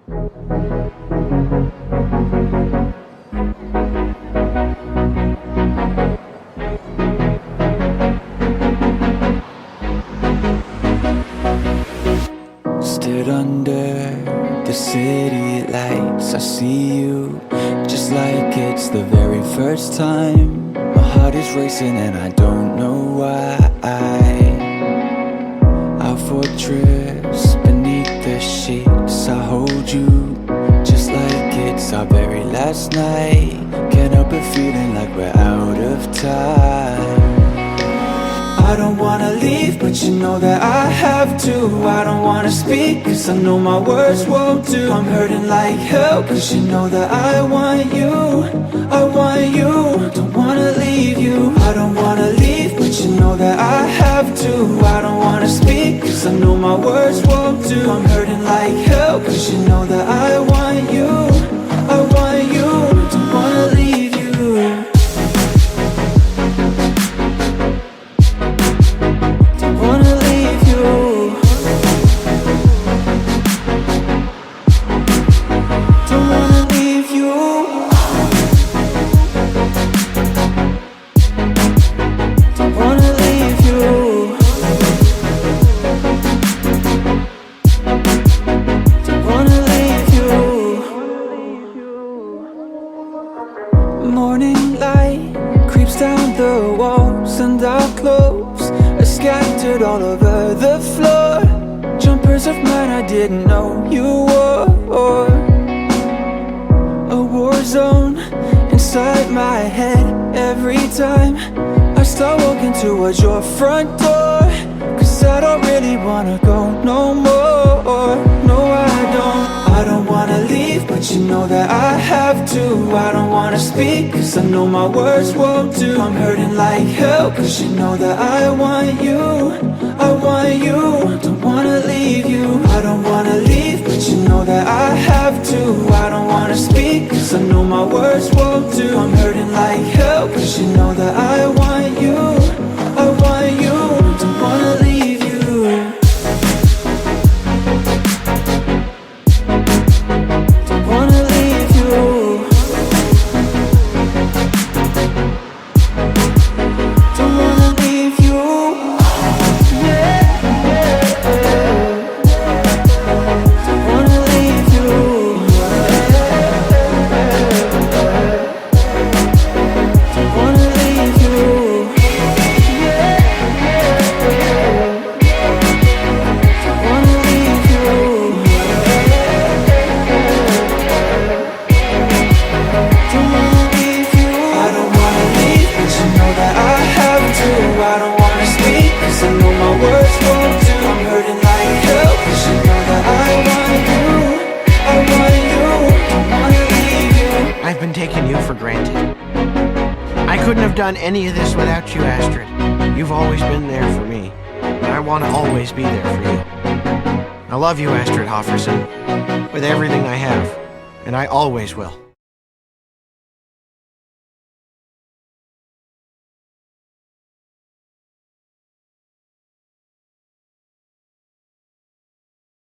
Stood under the city lights, I see you just like it's the very first time. My heart is racing and I don't know why. Our fortress beneath the sheets, I hold you just like it's our very last night. Can't help but feeling like we're out of time. I don't wanna leave, but you know that I have to. I don't wanna speak, cause I know my words won't do. I'm hurting like hell, cause you know that I want you. I want you, don't wanna leave you. I don't wanna leave, but you know that I have to. I don't wanna speak, cause I know my words won't do. I'm hurting like hell, cause you know that I want you. I want you, don't wanna leave you. Morning light creeps down the walls and our clothes are scattered all over the floor. Jumpers of mine I didn't know you wore. A war zone inside my head every time I start walking towards your front door. Cause I don't really wanna go no more. No, I don't wanna leave, but you know that I have to. I don't wanna speak, cause I know my words won't do. I'm hurting like hell, cause you know that I want you. I want you, don't wanna leave you. I don't wanna leave, but you know that I have to. I don't wanna speak, cause I know my words won't do. I'm hurting like hell, cause you know that I want you. I want you, don't wanna leave you. I've been taking you for granted. I couldn't have done any of this without you, Astrid. You've always been there for me, and I want to always be there for you. I love you, Astrid ⁸ with everything I have, and I always will.